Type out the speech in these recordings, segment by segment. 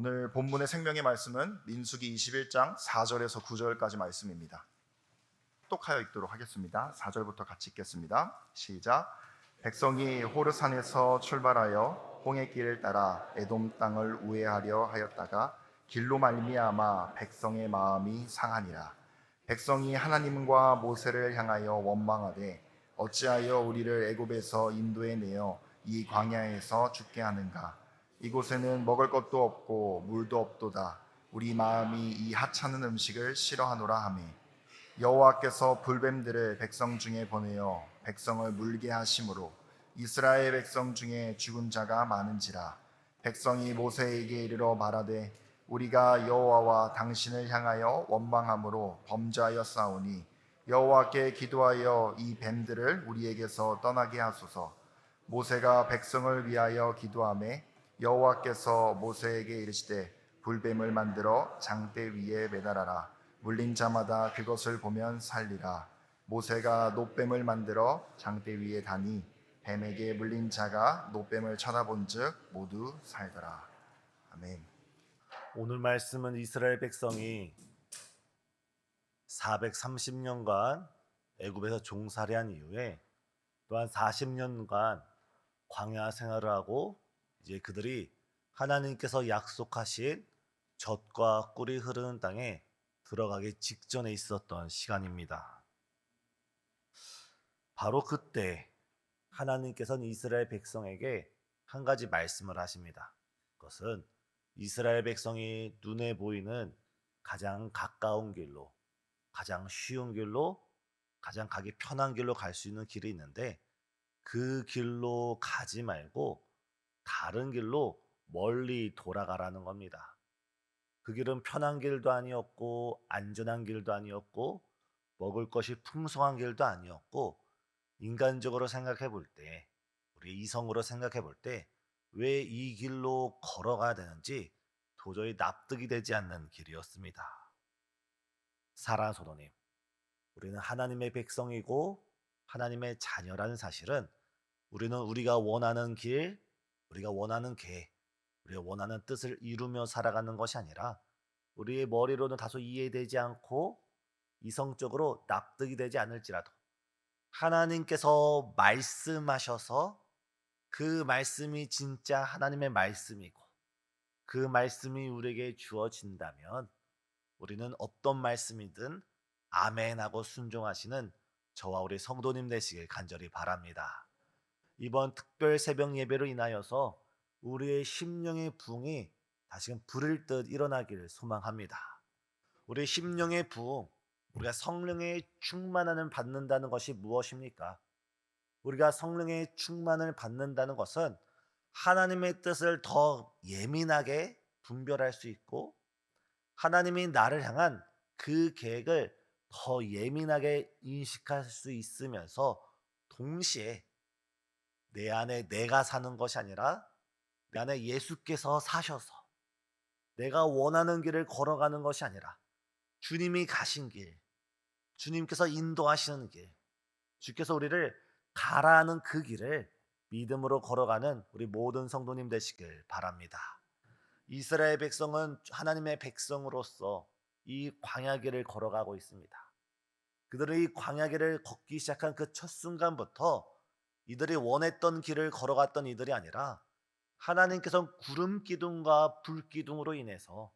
오늘 본문의 생명의 말씀은 민수기 21장 4절에서 9절까지 말씀입니다. 똑하여 읽도록 하겠습니다. 4절부터 같이 읽겠습니다. 시작. 백성이 호르산에서 출발하여 홍해 길을 따라 에돔 땅을 우회하려 하였다가 길로 말미암아 백성의 마음이 상하니라. 백성이 하나님과 모세를 향하여 원망하되 어찌하여 우리를 애굽에서 인도해 내어 이 광야에서 죽게 하는가. 이곳에는 먹을 것도 없고 물도 없도다. 우리 마음이 이 하찮은 음식을 싫어하노라 하매 여호와께서 불뱀들을 백성 중에 보내어 백성을 물게 하심으로 이스라엘 백성 중에 죽은 자가 많은지라. 백성이 모세에게 이르러 말하되 우리가 여호와와 당신을 향하여 원망함으로 범죄하였사오니 여호와께 기도하여 이 뱀들을 우리에게서 떠나게 하소서. 모세가 백성을 위하여 기도하매 여호와께서 모세에게 이르시되 불뱀을 만들어 장대 위에 매달아라. 물린 자마다 그것을 보면 살리라. 모세가 놋뱀을 만들어 장대 위에 다니 뱀에게 물린 자가 놋뱀을 쳐다본즉 모두 살더라. 아멘. 오늘 말씀은 이스라엘 백성이 430년간 애굽에서 종살이한 이후에 또한 40년간 광야 생활을 하고 이제 그들이 하나님께서 약속하신 젖과 꿀이 흐르는 땅에 들어가기 직전에 있었던 시간입니다. 바로 그때 하나님께서는 이스라엘 백성에게 한 가지 말씀을 하십니다. 그것은 이스라엘 백성이 눈에 보이는 가장 가까운 길로, 가장 쉬운 길로, 가장 가기 편한 길로 갈 수 있는 길이 있는데 그 길로 가지 말고 다른 길로 멀리 돌아가라는 겁니다. 그 길은 편한 길도 아니었고 안전한 길도 아니었고 먹을 것이 풍성한 길도 아니었고 인간적으로 생각해 볼 때, 우리 이성으로 생각해 볼 때 왜 이 길로 걸어가야 되는지 도저히 납득이 되지 않는 길이었습니다. 사랑하는 성도님, 우리는 하나님의 백성이고 하나님의 자녀라는 사실은 우리는 우리가 원하는 길, 우리가 원하는 계, 우리가 원하는 뜻을 이루며 살아가는 것이 아니라 우리의 머리로는 다소 이해되지 않고 이성적으로 납득이 되지 않을지라도 하나님께서 말씀하셔서 그 말씀이 진짜 하나님의 말씀이고 그 말씀이 우리에게 주어진다면 우리는 어떤 말씀이든 아멘하고 순종하시는 저와 우리 성도님 되시길 간절히 바랍니다. 이번 특별 새벽 예배로 인하여서 우리의 심령의 부흥이 다시금 불을 듯 일어나기를 소망합니다. 우리의 심령의 부흥, 우리가 성령의 충만함을 받는다는 것이 무엇입니까? 우리가 성령의 충만을 받는다는 것은 하나님의 뜻을 더 예민하게 분별할 수 있고 하나님이 나를 향한 그 계획을 더 예민하게 인식할 수 있으면서 동시에 내 안에 내가 사는 것이 아니라 내 안에 예수께서 사셔서 내가 원하는 길을 걸어가는 것이 아니라 주님이 가신 길, 주님께서 인도하시는 길, 주께서 우리를 가라는 그 길을 믿음으로 걸어가는 우리 모든 성도님 되시길 바랍니다. 이스라엘 백성은 하나님의 백성으로서 이 광야길을 걸어가고 있습니다. 그들의 이 광야길을 걷기 시작한 그 첫 순간부터 이들이 원했던 길을 걸어갔던 이들이 아니라 하나님께서 구름 기둥과 불 기둥으로 인해서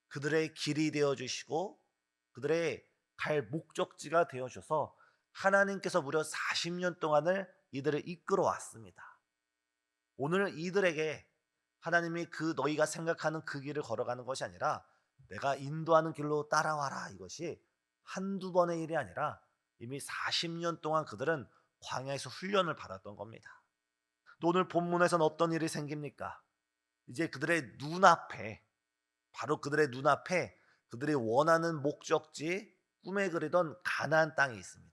그들의 길이 되어 주시고 그들의 갈 목적지가 되어 주셔서 하나님께서 무려 40년 동안을 이들을 이끌어 왔습니다. 오늘 이들에게 하나님이 그 너희가 생각하는 그 길을 걸어가는 것이 아니라 내가 인도하는 길로 따라와라, 이것이 한두 번의 일이 아니라 이미 40년 동안 그들은 광야에서 훈련을 받았던 겁니다. 또 오늘 본문에서는 어떤 일이 생깁니까? 이제 그들의 눈앞에, 바로 그들의 눈앞에 그들이 원하는 목적지, 꿈에 그리던 가나안 땅이 있습니다.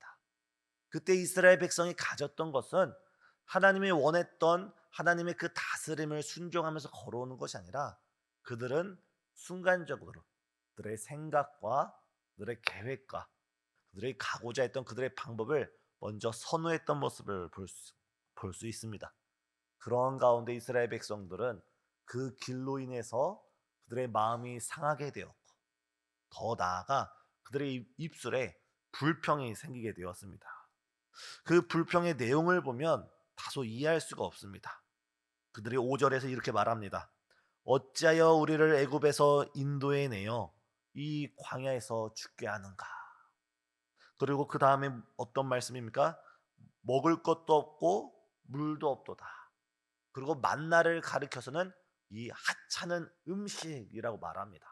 그때 이스라엘 백성이 가졌던 것은 하나님이 원했던 하나님의 그 다스림을 순종하면서 걸어오는 것이 아니라 그들은 순간적으로 그들의 생각과 그들의 계획과 그들이 가고자 했던 그들의 방법을 먼저 선호했던 모습을 볼 수 있습니다. 그런 가운데 이스라엘 백성들은 그 길로 인해서 그들의 마음이 상하게 되었고, 더 나아가 그들의 입술에 불평이 생기게 되었습니다. 그 불평의 내용을 보면 다소 이해할 수가 없습니다. 그들이 5절에서 이렇게 말합니다. 어찌하여 우리를 애굽에서 인도해 내어 이 광야에서 죽게 하는가? 그리고 그 다음에 어떤 말씀입니까? 먹을 것도 없고 물도 없도다. 그리고 만나를 가리켜서는 이 하찮은 음식이라고 말합니다.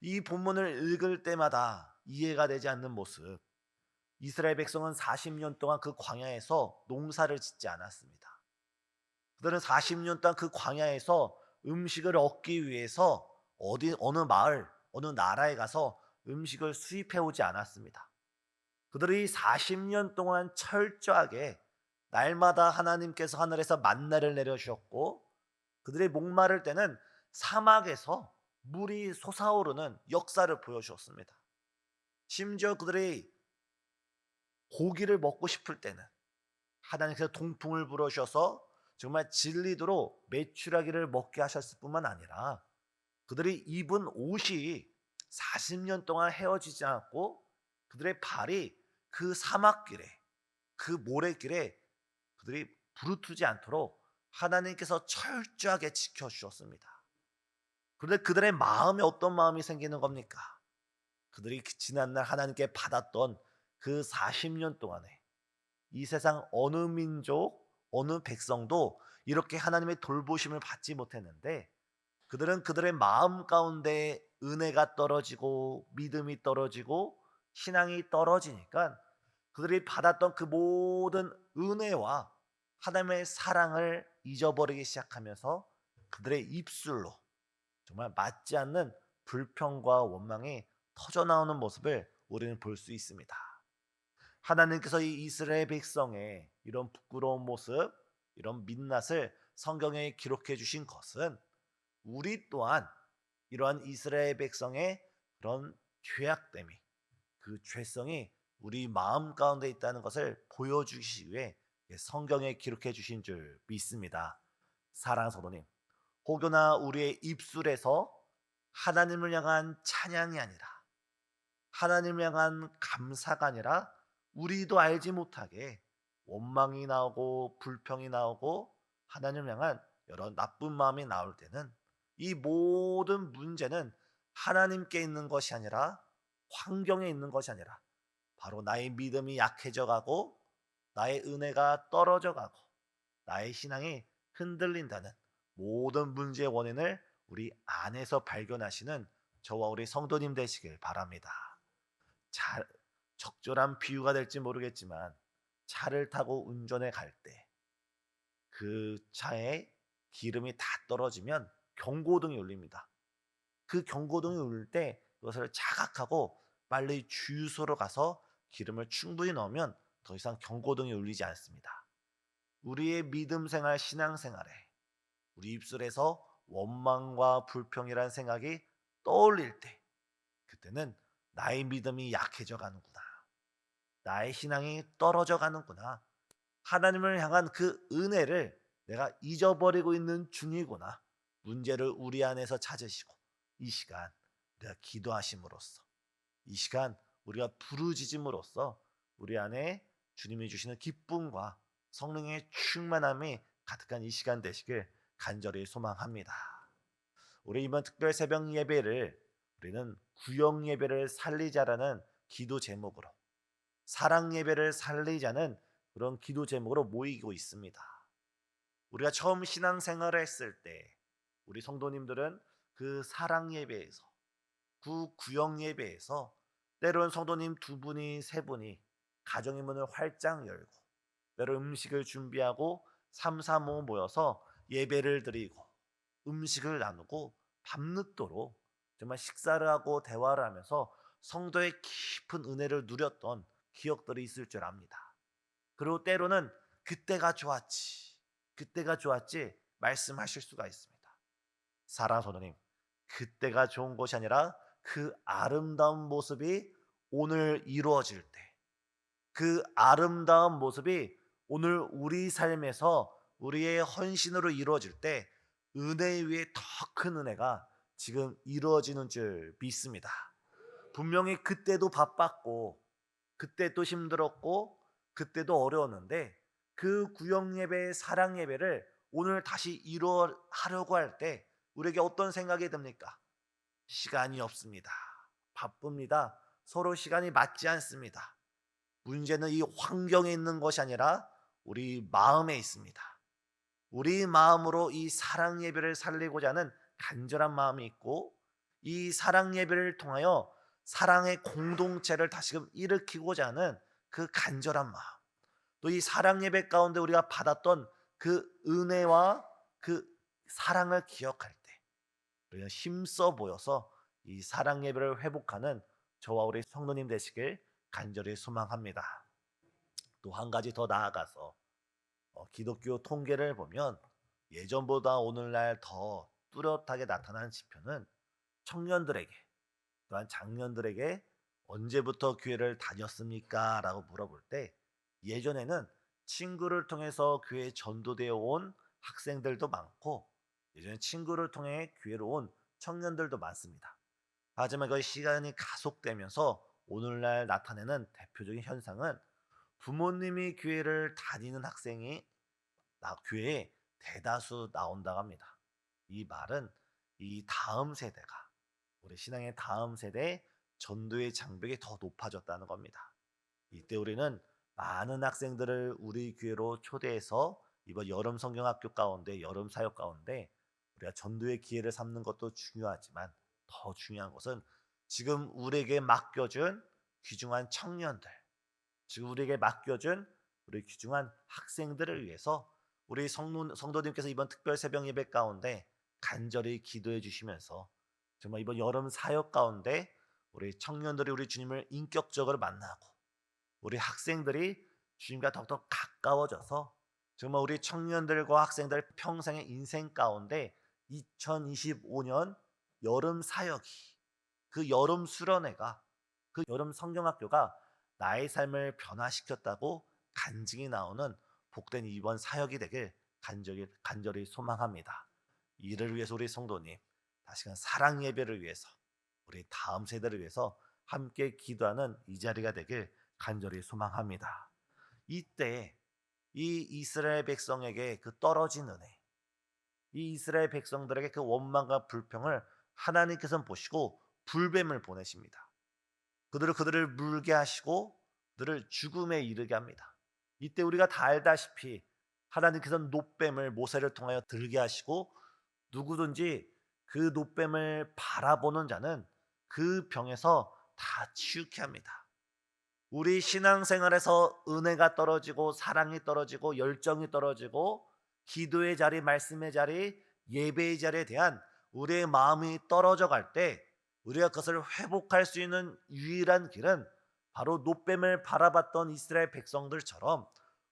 이 본문을 읽을 때마다 이해가 되지 않는 모습. 이스라엘 백성은 40년 동안 그 광야에서 농사를 짓지 않았습니다. 그들은 40년 동안 그 광야에서 음식을 얻기 위해서 어느 마을, 어느 나라에 가서 음식을 수입해 오지 않았습니다. 그들이 40년 동안 철저하게 날마다 하나님께서 하늘에서 만나를 내려주셨고, 그들의 목마를 때는 사막에서 물이 솟아오르는 역사를 보여주었습니다. 심지어 그들이 고기를 먹고 싶을 때는 하나님께서 동풍을 불어주셔서 정말 진리도록 메추라기를 먹게 하셨을 뿐만 아니라 그들이 입은 옷이 40년 동안 헤어지지 않았고, 그들의 발이 그 사막길에, 그 모래길에 그들이 부르트지 않도록 하나님께서 철저하게 지켜주셨습니다. 그런데 그들의 마음에 어떤 마음이 생기는 겁니까? 그들이 지난날 하나님께 받았던 그 40년 동안에 이 세상 어느 민족, 어느 백성도 이렇게 하나님의 돌보심을 받지 못했는데, 그들은 그들의 마음 가운데 은혜가 떨어지고 믿음이 떨어지고 신앙이 떨어지니까 그들이 받았던 그 모든 은혜와 하나님의 사랑을 잊어버리기 시작하면서 그들의 입술로 정말 맞지 않는 불평과 원망이 터져나오는 모습을 우리는 볼 수 있습니다. 하나님께서 이 이스라엘 백성의 이런 부끄러운 모습, 이런 민낯을 성경에 기록해 주신 것은 우리 또한 이러한 이스라엘 백성의 그런 죄악됨이, 그 죄성이 우리 마음 가운데 있다는 것을 보여주시기 위해 성경에 기록해 주신 줄 믿습니다. 사랑하는 성도님, 혹여나 우리의 입술에서 하나님을 향한 찬양이 아니라, 하나님을 향한 감사가 아니라 우리도 알지 못하게 원망이 나오고 불평이 나오고 하나님을 향한 여러 나쁜 마음이 나올 때는 이 모든 문제는 하나님께 있는 것이 아니라, 환경에 있는 것이 아니라 바로 나의 믿음이 약해져 가고 나의 은혜가 떨어져 가고 나의 신앙이 흔들린다는 모든 문제의 원인을 우리 안에서 발견하시는 저와 우리 성도님 되시길 바랍니다. 적절한 비유가 될지 모르겠지만, 차를 타고 운전해 갈 때 그 차에 기름이 다 떨어지면 경고등이 울립니다. 그 경고등이 울릴 때 그것을 자각하고 빨리 주유소로 가서 기름을 충분히 넣으면 더 이상 경고등이 울리지 않습니다. 우리의 믿음 생활, 신앙 생활에 우리 입술에서 원망과 불평이라는 생각이 떠올릴 때, 그때는 나의 믿음이 약해져 가는구나, 나의 신앙이 떨어져 가는구나, 하나님을 향한 그 은혜를 내가 잊어버리고 있는 중이구나, 문제를 우리 안에서 찾으시고 이 시간 우리가 기도하심으로써, 이 시간 우리가 부르짖음으로써 우리 안에 주님이 주시는 기쁨과 성령의 충만함이 가득한 이 시간 되시길 간절히 소망합니다. 우리 이번 특별 새벽 예배를 우리는 구역 예배를 살리자라는 기도 제목으로, 사랑 예배를 살리자는 그런 기도 제목으로 모이고 있습니다. 우리가 처음 신앙생활을 했을 때 우리 성도님들은 그 사랑 예배에서, 그 구역 예배에서 때로는 성도님 2분이 3분이 가정의 문을 활짝 열고 때로 음식을 준비하고 3, 4, 5 모여서 예배를 드리고 음식을 나누고 밤늦도록 정말 식사를 하고 대화를 하면서 성도의 깊은 은혜를 누렸던 기억들이 있을 줄 압니다. 그리고 때로는 그때가 좋았지, 그때가 좋았지 말씀하실 수가 있습니다. 사랑하는 성도님, 그때가 좋은 것이 아니라 그 아름다운 모습이 오늘 이루어질 때, 그 아름다운 모습이 오늘 우리 삶에서 우리의 헌신으로 이루어질 때 은혜 위에 더 큰 은혜가 지금 이루어지는 줄 믿습니다. 분명히 그때도 바빴고 그때도 힘들었고 그때도 어려웠는데 그 구역 예배, 사랑 예배를 오늘 다시 하려고 할 때 우리에게 어떤 생각이 듭니까? 시간이 없습니다. 바쁩니다. 서로 시간이 맞지 않습니다. 문제는 이 환경에 있는 것이 아니라 우리 마음에 있습니다. 우리 마음으로 이 사랑 예배를 살리고자 하는 간절한 마음이 있고 이 사랑 예배를 통하여 사랑의 공동체를 다시금 일으키고자 하는 그 간절한 마음, 또 이 사랑 예배 가운데 우리가 받았던 그 은혜와 그 사랑을 기억할 때 우리가 힘써 보여서 이 사랑 예배를 회복하는 저와 우리 성도님 되시길 간절히 소망합니다. 또 한 가지 더 나아가서 기독교 통계를 보면 예전보다 오늘날 더 뚜렷하게 나타난 지표는 청년들에게 또한 장년들에게 언제부터 교회를 다녔습니까? 라고 물어볼 때 예전에는 친구를 통해서 교회에 전도되어 온 학생들도 많고 예전에 친구를 통해 교회로 온 청년들도 많습니다. 하지만 그 시간이 가속되면서 오늘날 나타내는 대표적인 현상은 부모님이 교회를 다니는 학생이 교회에 대다수 나온다고 합니다. 이 말은 이 다음 세대가 우리 신앙의 다음 세대의 전도의 장벽이 더 높아졌다는 겁니다. 이때 우리는 많은 학생들을 우리 교회로 초대해서 이번 여름 성경학교 가운데 여름 사역 가운데 우리가 전도의 기회를 삼는 것도 중요하지만 더 중요한 것은 지금 우리에게 맡겨준 귀중한 청년들, 지금 우리에게 맡겨준 우리 귀중한 학생들을 위해서 우리 성도님께서 이번 특별 새벽 예배 가운데 간절히 기도해 주시면서 정말 이번 여름 사역 가운데 우리 청년들이 우리 주님을 인격적으로 만나고 우리 학생들이 주님과 더욱더 가까워져서 정말 우리 청년들과 학생들 평생의 인생 가운데 2025년 여름 사역이 그 여름 수련회가 그 여름 성경학교가 나의 삶을 변화시켰다고 간증이 나오는 복된 이번 사역이 되길 간절히 소망합니다. 이를 위해서 우리 성도님 다시금 사랑 예배를 위해서 우리 다음 세대를 위해서 함께 기도하는 이 자리가 되길 간절히 소망합니다. 이때 이 이스라엘 백성에게 그 떨어진 은혜, 이 이스라엘 백성들에게 그 원망과 불평을 하나님께서는 보시고 불뱀을 보내십니다. 그들을 물게 하시고 그들을 죽음에 이르게 합니다. 이때 우리가 다 알다시피 하나님께서는 놋뱀을 모세를 통하여 들게 하시고 누구든지 그 놋뱀을 바라보는 자는 그 병에서 다 치유케 합니다. 우리 신앙생활에서 은혜가 떨어지고 사랑이 떨어지고 열정이 떨어지고 기도의 자리, 말씀의 자리, 예배의 자리에 대한 우리의 마음이 떨어져 갈 때 우리가 그것을 회복할 수 있는 유일한 길은 바로 놋뱀을 바라봤던 이스라엘 백성들처럼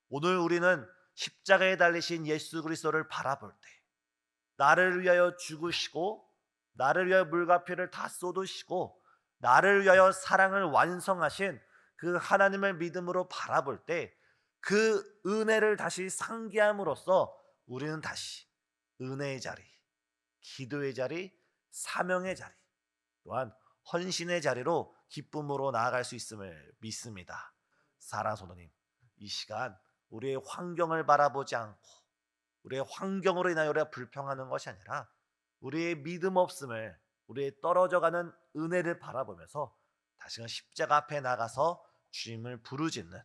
오늘 우리는 십자가에 달리신 예수 그리스도를 바라볼 때 나를 위하여 죽으시고 나를 위하여 물과 피를 다 쏟으시고 나를 위하여 사랑을 완성하신 그 하나님을 믿음으로 바라볼 때 그 은혜를 다시 상기함으로써 우리는 다시 은혜의 자리, 기도의 자리, 사명의 자리 또한 헌신의 자리로 기쁨으로 나아갈 수 있음을 믿습니다. 사랑하는 성도님, 이 시간 우리의 환경을 바라보지 않고 우리의 환경으로 인하여 우리가 불평하는 것이 아니라 우리의 믿음 없음을 우리의 떨어져가는 은혜를 바라보면서 다시금 십자가 앞에 나가서 주님을 부르짖는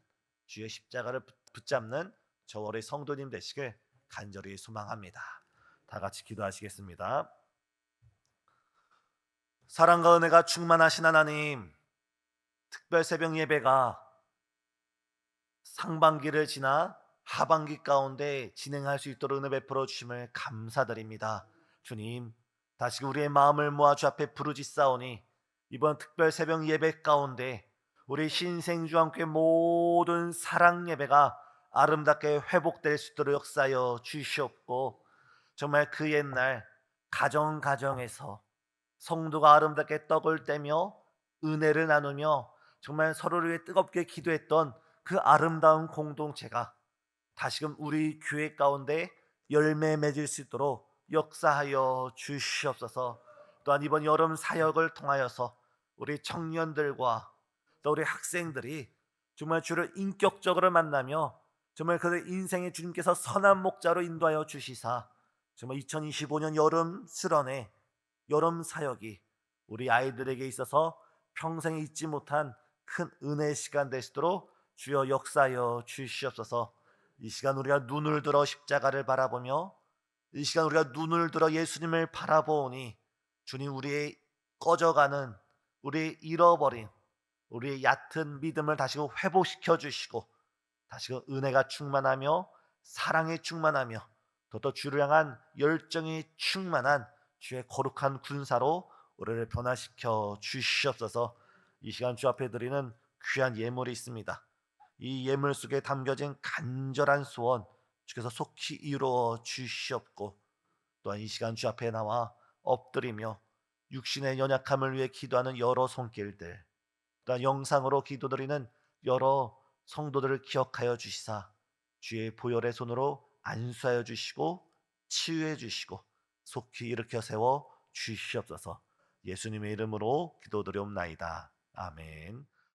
주의 십자가를 붙잡는 저와 우리 성도님 되시길 간절히 소망합니다. 다 같이 기도하시겠습니다. 사랑과 은혜가 충만하신 하나님, 특별 새벽 예배가 상반기를 지나 하반기 가운데 진행할 수 있도록 은혜 베풀어 주심을 감사드립니다. 주님, 다시 우리의 마음을 모아 주 앞에 부르짖사오니 이번 특별 새벽 예배 가운데 우리 신생주한교회 모든 사랑 예배가 아름답게 회복될 수 있도록 역사하여 주시옵고 정말 그 옛날 가정에서 성도가 아름답게 떡을 떼며 은혜를 나누며 정말 서로를 위해 뜨겁게 기도했던 그 아름다운 공동체가 다시금 우리 교회 가운데 열매 맺을 수 있도록 역사하여 주시옵소서. 또한 이번 여름 사역을 통하여서 우리 청년들과 또 우리 학생들이 정말 주를 인격적으로 만나며 정말 그들 인생의 주님께서 선한 목자로 인도하여 주시사 정말 2025년 여름 수련회 여름 사역이 우리 아이들에게 있어서 평생 잊지 못한 큰 은혜의 시간 되시도록 주여 역사하여 주시옵소서. 이 시간 우리가 눈을 들어 십자가를 바라보며 이 시간 우리가 눈을 들어 예수님을 바라보니 주님 우리의 꺼져가는 우리의 잃어버린 우리의 얕은 믿음을 다시금 회복시켜 주시고 다시금 은혜가 충만하며 사랑이 충만하며 더더 주를 향한 열정이 충만한 주의 거룩한 군사로 우리를 변화시켜 주시옵소서. 이 시간 주 앞에 드리는 귀한 예물이 있습니다. 이 예물 속에 담겨진 간절한 소원 주께서 속히 이루어 주시옵고 또한 이 시간 주 앞에 나와 엎드리며 육신의 연약함을 위해 기도하는 여러 손길들 또한 영상으로 기도드리는 여러 성도들을 기억하여 주시사 주의 보혈의 손으로 안수하여 주시고 치유해 주시고 속히 일으켜 세워 주시옵소서. 예수님의 이름으로 기도드리옵나이다. 아멘.